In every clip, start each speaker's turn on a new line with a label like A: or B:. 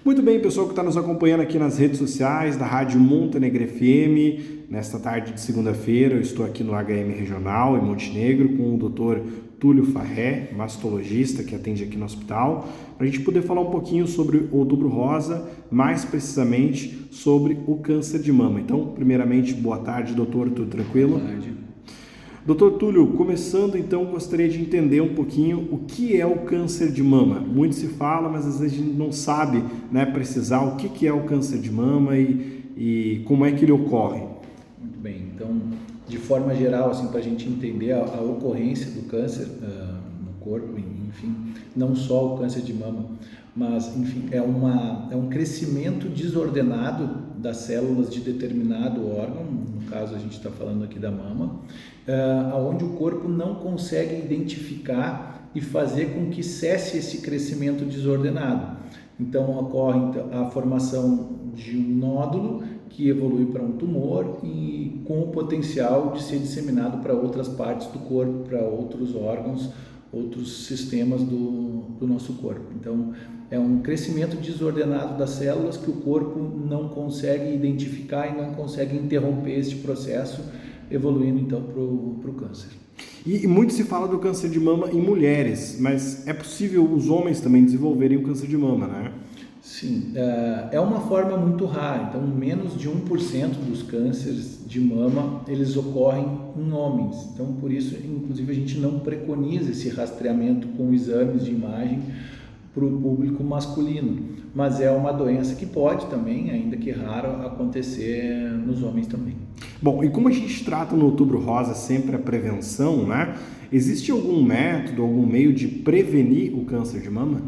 A: Muito bem, pessoal que está nos acompanhando aqui nas redes sociais da Rádio Montenegro FM. Nesta tarde de segunda-feira, eu estou aqui no HM Regional, em Montenegro, com o Dr. Túlio Farré, mastologista que atende aqui no hospital, para a gente poder falar um pouquinho sobre o Outubro Rosa, mais precisamente sobre o câncer de mama. Então, primeiramente, boa tarde, doutor, tudo tranquilo?
B: Boa tarde.
A: Doutor Túlio, começando então, gostaria de entender um pouquinho o que é o câncer de mama. Muito se fala, mas às vezes a gente não sabe, precisar o que é o câncer de mama e como é que ele ocorre.
B: Muito bem, então, de forma geral, assim, para a gente entender a ocorrência do câncer no corpo, enfim, não só o câncer de mama, mas, enfim, é um crescimento desordenado das células de determinado órgão, no caso a gente está falando aqui da mama, onde o corpo não consegue identificar e fazer com que cesse esse crescimento desordenado. Então ocorre a formação de um nódulo que evolui para um tumor e com o potencial de ser disseminado para outras partes do corpo, para outros órgãos, outros sistemas do nosso corpo. Então, é um crescimento desordenado das células que o corpo não consegue identificar e não consegue interromper este processo, evoluindo então para o câncer.
A: E muito se fala do câncer de mama em mulheres, mas é possível os homens também desenvolverem o câncer de mama, né?
B: Sim, é uma forma muito rara, então menos de 1% dos cânceres de mama, eles ocorrem em homens, então por isso, inclusive, a gente não preconiza esse rastreamento com exames de imagem para o público masculino, mas é uma doença que pode também, ainda que raro, acontecer nos homens também.
A: Bom, e como a gente trata no Outubro Rosa sempre a prevenção, né? Existe algum método, algum meio de prevenir o câncer de mama?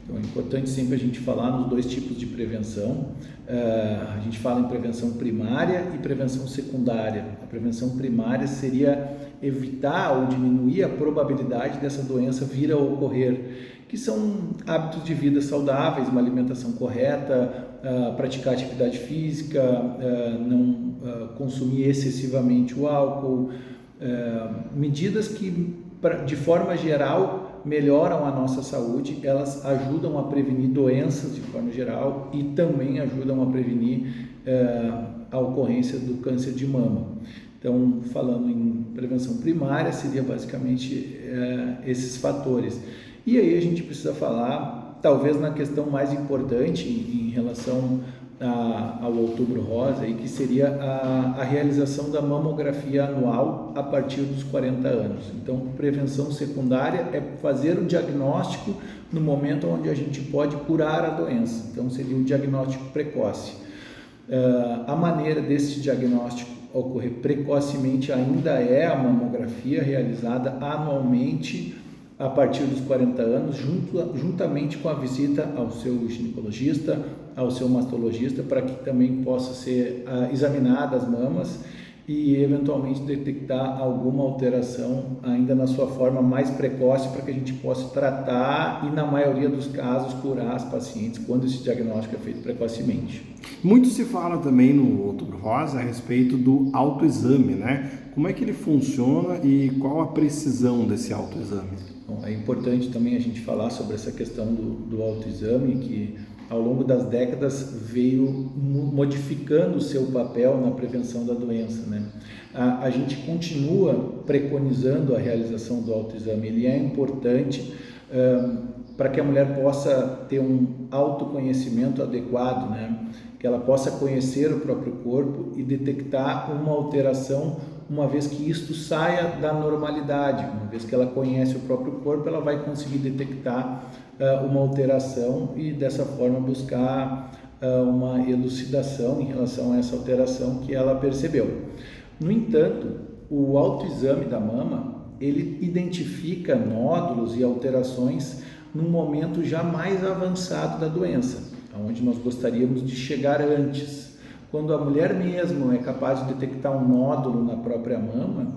B: Então, é importante sempre a gente falar nos dois tipos de prevenção. A gente fala em prevenção primária e prevenção secundária. A prevenção primária seria evitar ou diminuir a probabilidade dessa doença vir a ocorrer, que são hábitos de vida saudáveis, uma alimentação correta, praticar atividade física, não consumir excessivamente o álcool, medidas que, de forma geral, melhoram a nossa saúde, elas ajudam a prevenir doenças de forma geral e também ajudam a prevenir a ocorrência do câncer de mama. Então, falando em prevenção primária, seria basicamente esses fatores. E aí a gente precisa falar, talvez na questão mais importante em relação ao Outubro Rosa, que seria a realização da mamografia anual a partir dos 40 anos. Então, prevenção secundária é fazer o diagnóstico no momento onde a gente pode curar a doença. Então, seria o diagnóstico precoce. A maneira desse diagnóstico ocorrer precocemente ainda é a mamografia realizada anualmente a partir dos 40 anos, juntamente com a visita ao seu ginecologista, ao seu mastologista, para que também possa ser examinadas as mamas e eventualmente detectar alguma alteração ainda na sua forma mais precoce, para que a gente possa tratar e, na maioria dos casos, curar as pacientes quando esse diagnóstico é feito precocemente.
A: Muito se fala também no Outubro Rosa a respeito do autoexame, né? Como é que ele funciona e qual a precisão desse autoexame?
B: Bom, é importante também a gente falar sobre essa questão do autoexame, que ao longo das décadas veio modificando o seu papel na prevenção da doença, né? A gente continua preconizando a realização do autoexame. Ele é importante para que a mulher possa ter um autoconhecimento adequado, né? Que ela possa conhecer o próprio corpo e detectar uma alteração, uma vez que isto saia da normalidade. Uma vez que ela conhece o próprio corpo, ela vai conseguir detectar uma alteração e dessa forma buscar uma elucidação em relação a essa alteração que ela percebeu. No entanto, o autoexame da mama, ele identifica nódulos e alterações num momento já mais avançado da doença, onde nós gostaríamos de chegar antes. Quando a mulher mesmo é capaz de detectar um nódulo na própria mama,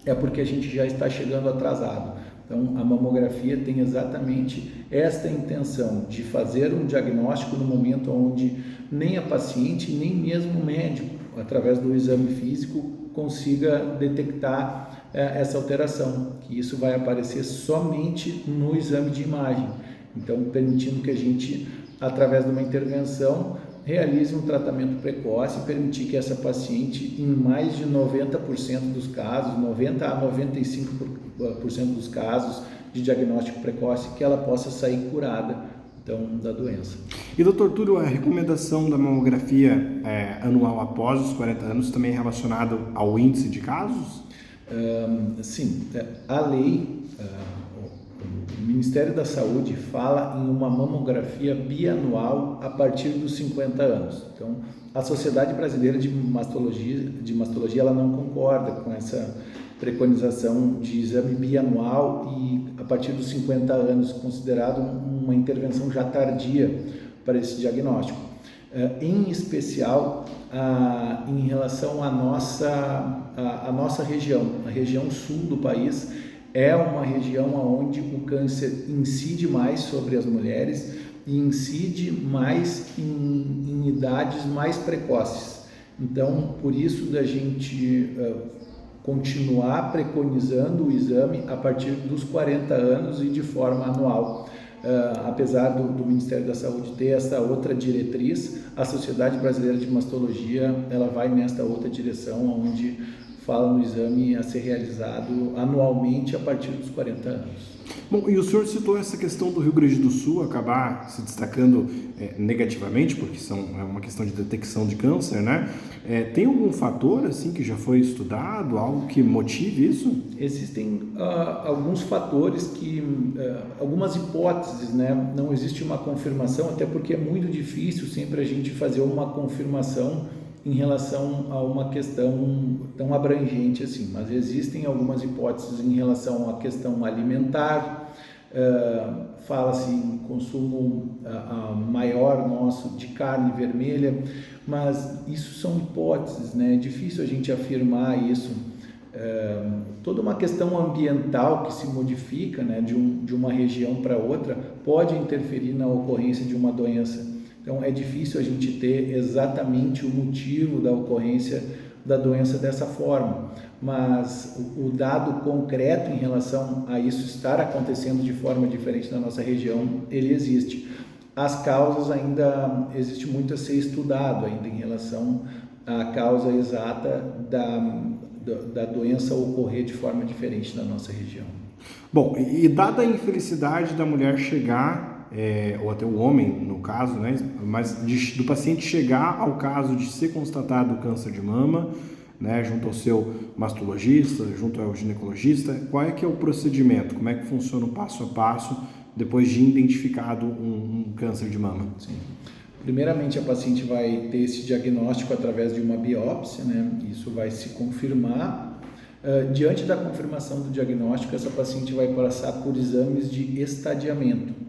B: é porque a gente já está chegando atrasado. Então, a mamografia tem exatamente esta intenção de fazer um diagnóstico no momento onde nem a paciente, nem mesmo o médico, através do exame físico, consiga detectar essa alteração, que isso vai aparecer somente no exame de imagem. Então, permitindo que a gente através de uma intervenção, realize um tratamento precoce e permitir que essa paciente, em mais de 90% dos casos, 90 a 95% dos casos de diagnóstico precoce, que ela possa sair curada então da doença.
A: E doutor Túlio, a recomendação da mamografia anual após os 40 anos também é relacionada ao índice de casos?
B: Sim, a lei, o Ministério da Saúde fala em uma mamografia bianual a partir dos 50 anos. Então, a Sociedade Brasileira de Mastologia ela não concorda com essa preconização de exame bianual e a partir dos 50 anos, considerado uma intervenção já tardia para esse diagnóstico. Em especial, em relação à nossa região, a região sul do país, é uma região onde o câncer incide mais sobre as mulheres e incide mais em idades mais precoces. Então, por isso da gente continuar preconizando o exame a partir dos 40 anos e de forma anual. Apesar do Ministério da Saúde ter essa outra diretriz, a Sociedade Brasileira de Mastologia ela vai nesta outra direção, onde fala no exame a ser realizado anualmente a partir dos 40 anos.
A: Bom, e o senhor citou essa questão do Rio Grande do Sul acabar se destacando negativamente, porque é uma questão de detecção de câncer, né? Tem algum fator assim que já foi estudado, algo que motive isso?
B: Existem alguns fatores algumas hipóteses, né? Não existe uma confirmação, até porque é muito difícil sempre a gente fazer uma confirmação em relação a uma questão tão abrangente assim, mas existem algumas hipóteses em relação à questão alimentar, fala-se em consumo maior nosso de carne vermelha, mas isso são hipóteses, né? É difícil a gente afirmar isso. Toda uma questão ambiental que se modifica, né, de uma região para outra pode interferir na ocorrência de uma doença. Então, é difícil a gente ter exatamente o motivo da ocorrência da doença dessa forma, mas o dado concreto em relação a isso estar acontecendo de forma diferente na nossa região, ele existe. As causas ainda existe muito a ser estudado ainda em relação à causa exata da doença ocorrer de forma diferente na nossa região.
A: Bom, e dada a infelicidade da mulher chegar ou até o homem, no caso, né? Mas do paciente chegar ao caso de ser constatado o câncer de mama, né? Junto ao seu mastologista, junto ao ginecologista, qual é que é o procedimento? Como é que funciona o passo a passo depois de identificado um câncer de mama?
B: Sim. Primeiramente, a paciente vai ter esse diagnóstico através de uma biópsia, né? Isso vai se confirmar. Diante da confirmação do diagnóstico, essa paciente vai passar por exames de estadiamento.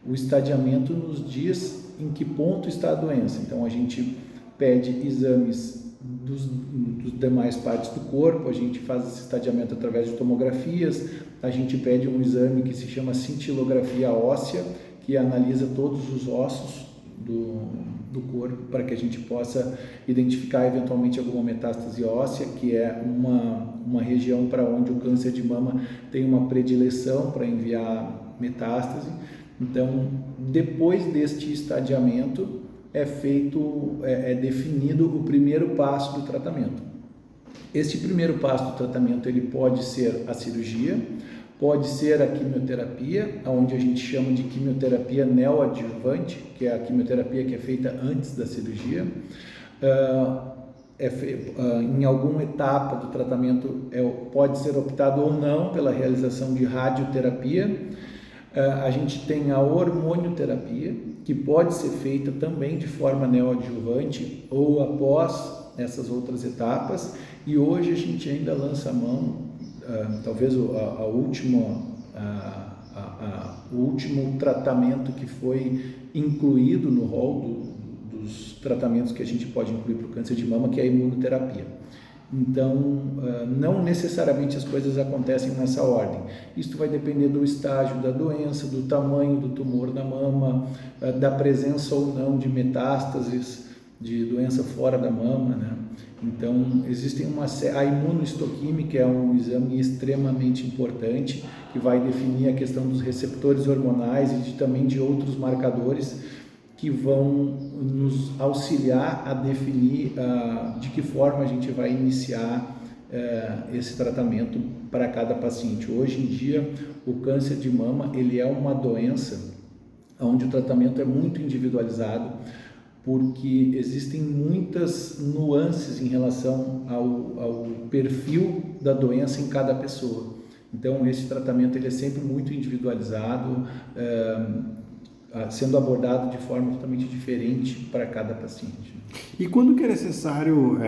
B: O estadiamento nos diz em que ponto está a doença. Então, a gente pede exames dos demais partes do corpo, a gente faz esse estadiamento através de tomografias, a gente pede um exame que se chama cintilografia óssea, que analisa todos os ossos do corpo para que a gente possa identificar eventualmente alguma metástase óssea, que é uma região para onde o câncer de mama tem uma predileção para enviar metástase. Então, depois deste estadiamento, é definido o primeiro passo do tratamento. Este primeiro passo do tratamento ele pode ser a cirurgia, pode ser a quimioterapia, onde a gente chama de quimioterapia neoadjuvante, que é a quimioterapia que é feita antes da cirurgia. Em alguma etapa do tratamento pode ser optado ou não pela realização de radioterapia. A gente tem a hormonioterapia, que pode ser feita também de forma neoadjuvante ou após essas outras etapas, e hoje a gente ainda lança a mão, talvez o último tratamento que foi incluído no rol dos tratamentos que a gente pode incluir para o câncer de mama, que é a imunoterapia. Então, não necessariamente as coisas acontecem nessa ordem. Isso vai depender do estágio da doença, do tamanho do tumor na mama, da presença ou não de metástases, de doença fora da mama, né? Então, existem a imunohistoquímica é um exame extremamente importante que vai definir a questão dos receptores hormonais e também de outros marcadores que vão nos auxiliar a definir de que forma a gente vai iniciar esse tratamento para cada paciente. Hoje em dia, o câncer de mama ele é uma doença onde o tratamento é muito individualizado, porque existem muitas nuances em relação ao perfil da doença em cada pessoa. Então, esse tratamento ele é sempre muito individualizado, sendo abordado de forma totalmente diferente para cada paciente.
A: E quando que é necessário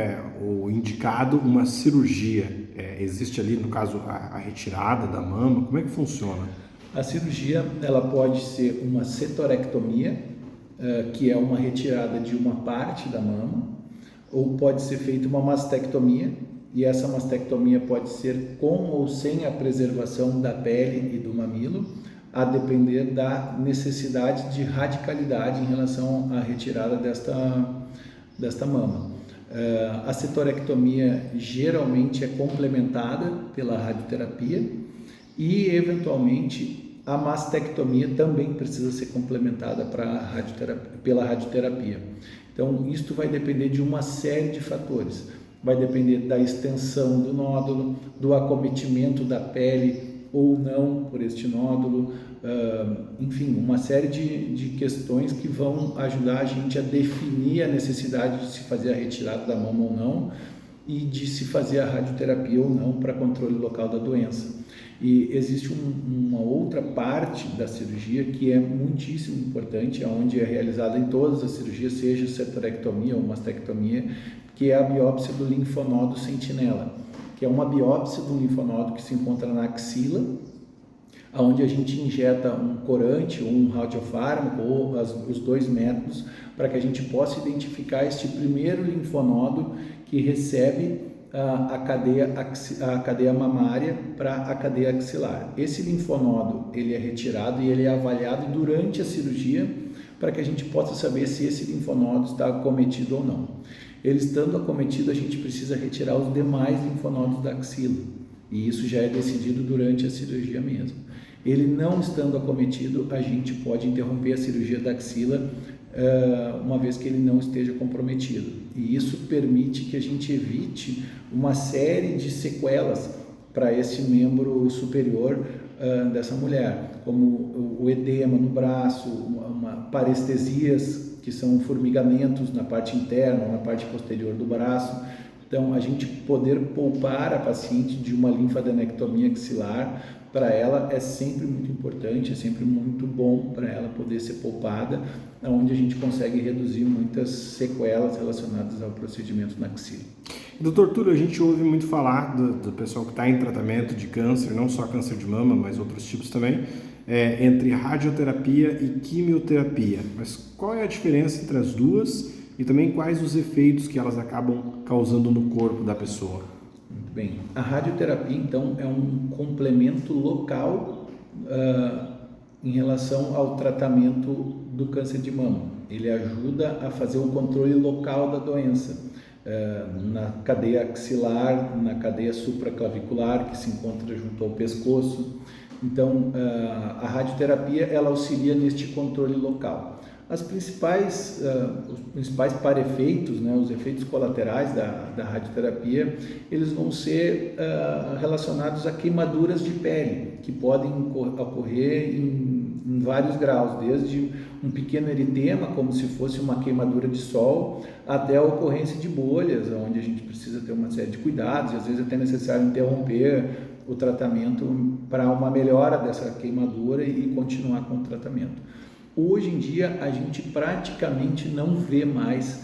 A: ou indicado uma cirurgia? Existe ali, no caso, a retirada da mama? Como é que funciona?
B: A cirurgia ela pode ser uma setorectomia, que é uma retirada de uma parte da mama, ou pode ser feita uma mastectomia, e essa mastectomia pode ser com ou sem a preservação da pele e do mamilo, a depender da necessidade de radicalidade em relação à retirada desta mama. A setorectomia geralmente é complementada pela radioterapia e, eventualmente, a mastectomia também precisa ser complementada pela radioterapia. Então, isto vai depender de uma série de fatores. Vai depender da extensão do nódulo, do acometimento da pele ou não por este nódulo, enfim, uma série de questões que vão ajudar a gente a definir a necessidade de se fazer a retirada da mama ou não e de se fazer a radioterapia ou não para controle local da doença. E existe uma outra parte da cirurgia que é muitíssimo importante, onde é realizada em todas as cirurgias, seja setorectomia ou mastectomia, que é a biópsia do linfonodo sentinela, que é uma biópsia do linfonodo que se encontra na axila, onde a gente injeta um corante ou um radiofármaco ou os dois métodos para que a gente possa identificar este primeiro linfonodo que recebe a cadeia mamária para a cadeia axilar. Esse linfonodo ele é retirado e ele é avaliado durante a cirurgia para que a gente possa saber se esse linfonodo está acometido ou não. Ele estando acometido, a gente precisa retirar os demais linfonodos da axila, e isso já é decidido durante a cirurgia mesmo. Ele não estando acometido, a gente pode interromper a cirurgia da axila uma vez que ele não esteja comprometido, e isso permite que a gente evite uma série de sequelas para esse membro superior dessa mulher, como o edema no braço, parestesias, que são formigamentos na parte interna ou na parte posterior do braço. Então, a gente poder poupar a paciente de uma linfadenectomia axilar, para ela é sempre muito importante, é sempre muito bom para ela poder ser poupada, onde a gente consegue reduzir muitas sequelas relacionadas ao procedimento na axila.
A: Doutor Túlio, a gente ouve muito falar do pessoal que está em tratamento de câncer, não só câncer de mama, mas outros tipos também, entre radioterapia e quimioterapia. Mas qual é a diferença entre as duas e também quais os efeitos que elas acabam causando no corpo da pessoa?
B: Muito bem. A radioterapia, então, é um complemento local em relação ao tratamento do câncer de mama. Ele ajuda a fazer o controle local da doença, na cadeia axilar, na cadeia supraclavicular, que se encontra junto ao pescoço. Então, a radioterapia ela auxilia neste controle local. Os principais para-efeitos, né, os efeitos colaterais da radioterapia, eles vão ser relacionados a queimaduras de pele, que podem ocorrer em vários graus, desde um pequeno eritema, como se fosse uma queimadura de sol, até a ocorrência de bolhas, onde a gente precisa ter uma série de cuidados, e às vezes até é necessário interromper o tratamento para uma melhora dessa queimadura e continuar com o tratamento. Hoje em dia, a gente praticamente não vê mais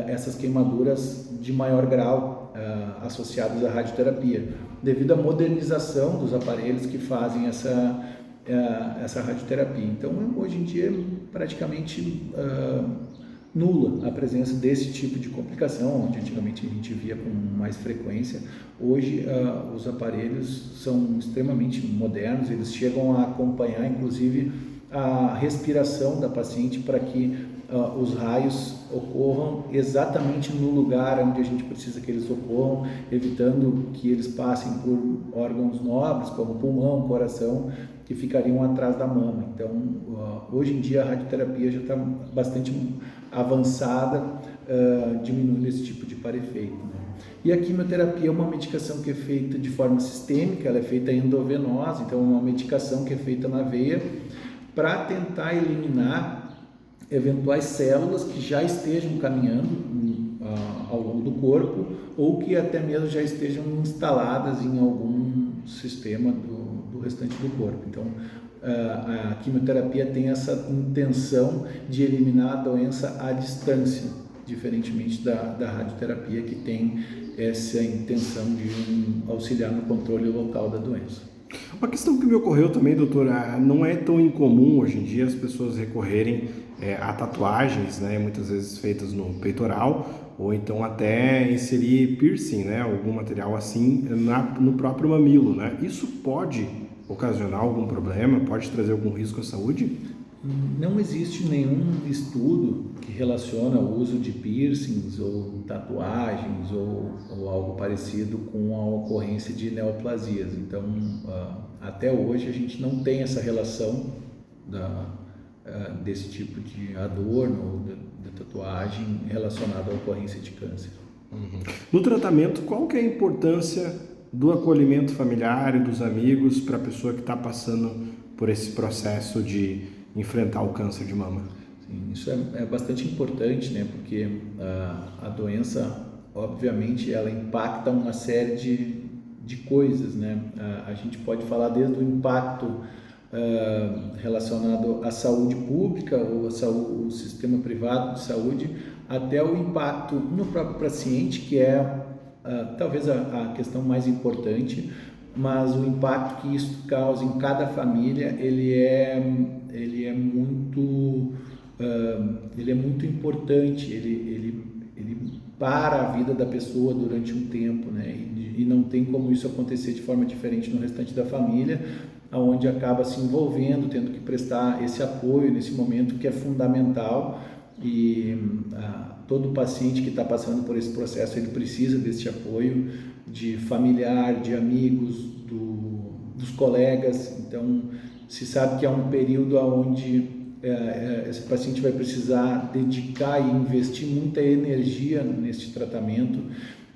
B: essas queimaduras de maior grau associadas à radioterapia, devido à modernização dos aparelhos que fazem essa radioterapia. Então, hoje em dia, é praticamente nula a presença desse tipo de complicação, onde antigamente a gente via com mais frequência. Hoje, os aparelhos são extremamente modernos, eles chegam a acompanhar, inclusive, a respiração da paciente para que os raios ocorram exatamente no lugar onde a gente precisa que eles ocorram, evitando que eles passem por órgãos nobres, como pulmão, coração, que ficariam atrás da mama. Então, hoje em dia a radioterapia já está bastante avançada, diminuindo esse tipo de para-efeito, né? E a quimioterapia é uma medicação que é feita de forma sistêmica, ela é feita endovenosa, então é uma medicação que é feita na veia para tentar eliminar eventuais células que já estejam caminhando ao longo do corpo ou que até mesmo já estejam instaladas em algum sistema do restante do corpo. Então, a quimioterapia tem essa intenção de eliminar a doença à distância, diferentemente da radioterapia, que tem essa intenção de auxiliar no controle local da doença.
A: Uma questão que me ocorreu também, doutor, não é tão incomum hoje em dia as pessoas recorrerem a tatuagens, né, muitas vezes feitas no peitoral, ou então até inserir piercing, né, algum material assim no próprio mamilo, né? Isso pode ocasionar algum problema, pode trazer algum risco à saúde?
B: Não existe nenhum estudo que relaciona o uso de piercings ou tatuagens ou algo parecido com a ocorrência de neoplasias. Então, até hoje a gente não tem essa relação desse tipo de adorno ou de tatuagem relacionada à ocorrência de câncer.
A: Uhum. No tratamento, qual que é a importância do acolhimento familiar e dos amigos para a pessoa que está passando por esse processo de enfrentar o câncer de mama?
B: Sim, isso é bastante importante, né? Porque a doença, obviamente, ela impacta uma série de coisas, né? A gente pode falar desde o impacto relacionado à saúde pública ou o sistema privado de saúde, até o impacto no próprio paciente, que é talvez a questão mais importante, mas o impacto que isso causa em cada família, ele é muito importante, ele para a vida da pessoa durante um tempo, né? E não tem como isso acontecer de forma diferente no restante da família, onde acaba se envolvendo, tendo que prestar esse apoio nesse momento que é fundamental, e todo paciente que está passando por esse processo, ele precisa desse apoio de familiar, de amigos, dos colegas. Então, se sabe que é um período onde esse paciente vai precisar dedicar e investir muita energia nesse tratamento,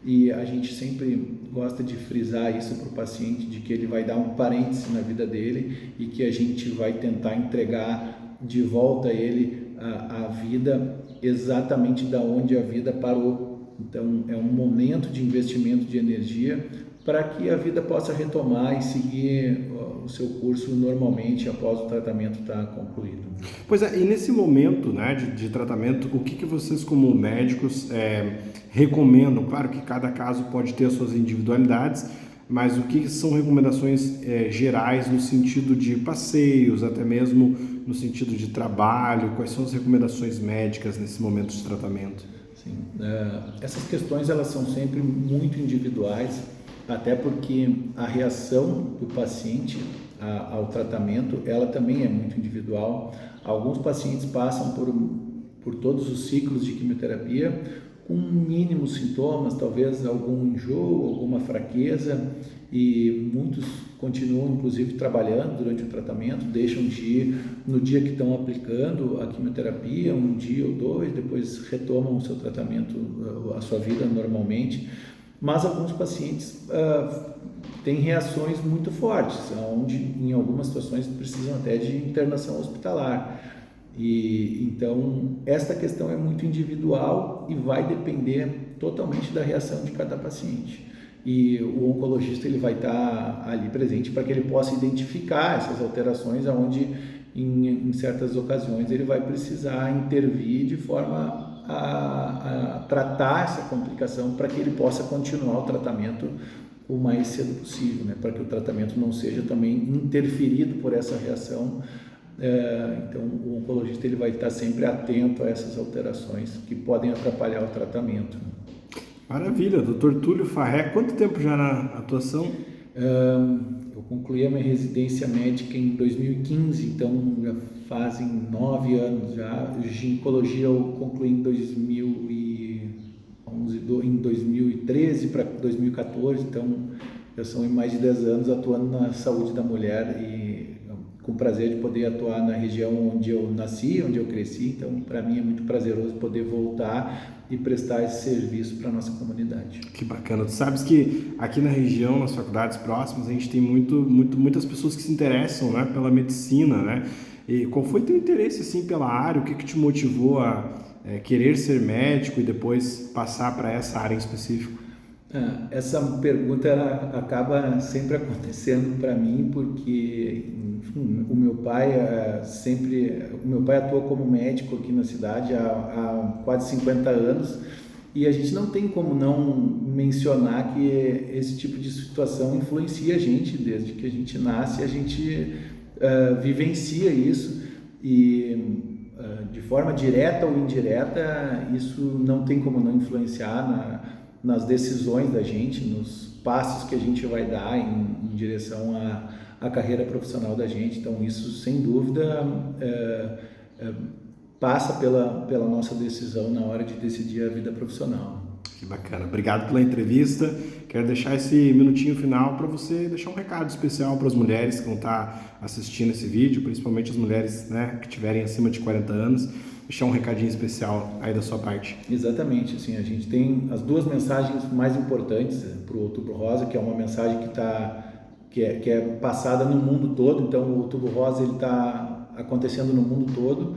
B: e a gente sempre gosta de frisar isso para o paciente, de que ele vai dar um parêntese na vida dele e que a gente vai tentar entregar de volta a ele a vida exatamente da onde a vida parou. Então, é um momento de investimento de energia para que a vida possa retomar e seguir o seu curso normalmente após o tratamento estar concluído.
A: Pois é, e nesse momento, né, de tratamento, o que vocês como médicos recomendam? Claro que cada caso pode ter as suas individualidades, mas o que são recomendações gerais no sentido de passeios, até mesmo no sentido de trabalho? Quais são as recomendações médicas nesse momento de tratamento?
B: Sim, essas questões elas são sempre muito individuais, até porque a reação do paciente ao tratamento, ela também é muito individual. Alguns pacientes passam por todos os ciclos de quimioterapia com mínimos sintomas, talvez algum enjoo, alguma fraqueza, e muitos continuam inclusive trabalhando durante o tratamento, deixam de ir no dia que estão aplicando a quimioterapia, um dia ou dois, depois retomam o seu tratamento, a sua vida normalmente. Mas alguns pacientes têm reações muito fortes, onde em algumas situações precisam até de internação hospitalar. E então esta questão é muito individual e vai depender totalmente da reação de cada paciente. E o oncologista ele vai estar ali presente para que ele possa identificar essas alterações, onde em certas ocasiões ele vai precisar intervir de forma a tratar essa complicação para que ele possa continuar o tratamento o mais cedo possível, né? Para que o tratamento não seja também interferido por essa reação. Então o oncologista ele vai estar sempre atento a essas alterações que podem atrapalhar o tratamento.
A: Maravilha, Dr. Túlio Farré, quanto tempo já na atuação?
B: Eu concluí a minha residência médica em 2015, então já fazem 9 anos já. Ginecologia eu concluí em 2013 para 2014, então já são mais de 10 anos atuando na saúde da mulher e com prazer de poder atuar na região onde eu nasci, onde eu cresci. Então, para mim é muito prazeroso poder voltar e prestar esse serviço para a nossa comunidade.
A: Que bacana. Tu sabes que aqui na região, nas faculdades próximas, a gente tem muitas pessoas que se interessam, né, pela medicina, né? E qual foi teu interesse assim pela área? O que te motivou a querer ser médico e depois passar para essa área em específico?
B: Essa pergunta ela acaba sempre acontecendo para mim porque, enfim, o meu pai atua como médico aqui na cidade há quase 50 anos, e a gente não tem como não mencionar que esse tipo de situação influencia a gente desde que a gente nasce. A gente vivencia isso e de forma direta ou indireta isso não tem como não influenciar nas decisões da gente, nos passos que a gente vai dar em direção à carreira profissional da gente. Então isso sem dúvida passa pela nossa decisão na hora de decidir a vida profissional.
A: Que bacana. Obrigado pela entrevista. Quero deixar esse minutinho final para você deixar um recado especial para as mulheres que vão estar assistindo esse vídeo, principalmente as mulheres, né, que tiverem acima de 40 anos. Deixar um recadinho especial aí da sua parte.
B: Exatamente, assim, a gente tem as duas mensagens mais importantes para o Outubro Rosa, que é uma mensagem que é passada no mundo todo. Então o Outubro Rosa ele está acontecendo no mundo todo,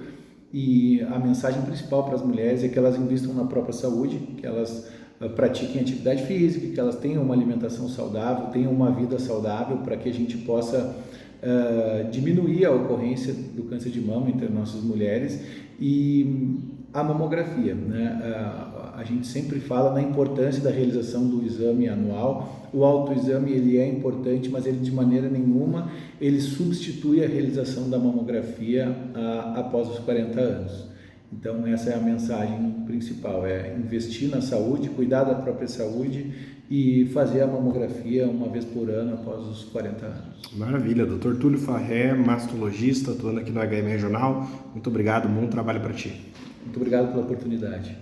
B: e a mensagem principal para as mulheres é que elas investam na própria saúde, que elas pratiquem atividade física, que elas tenham uma alimentação saudável, tenham uma vida saudável, para que a gente possa diminuir a ocorrência do câncer de mama entre nossas mulheres. E a mamografia, né? A gente sempre fala na importância da realização do exame anual. O autoexame ele é importante, mas ele de maneira nenhuma ele substitui a realização da mamografia após os 40 anos. Então essa é a mensagem principal, é investir na saúde, cuidar da própria saúde e fazer a mamografia uma vez por ano após os 40 anos.
A: Maravilha, Dr. Túlio Farré, mastologista, atuando aqui no HM Regional. Muito obrigado, bom trabalho para ti.
B: Muito obrigado pela oportunidade.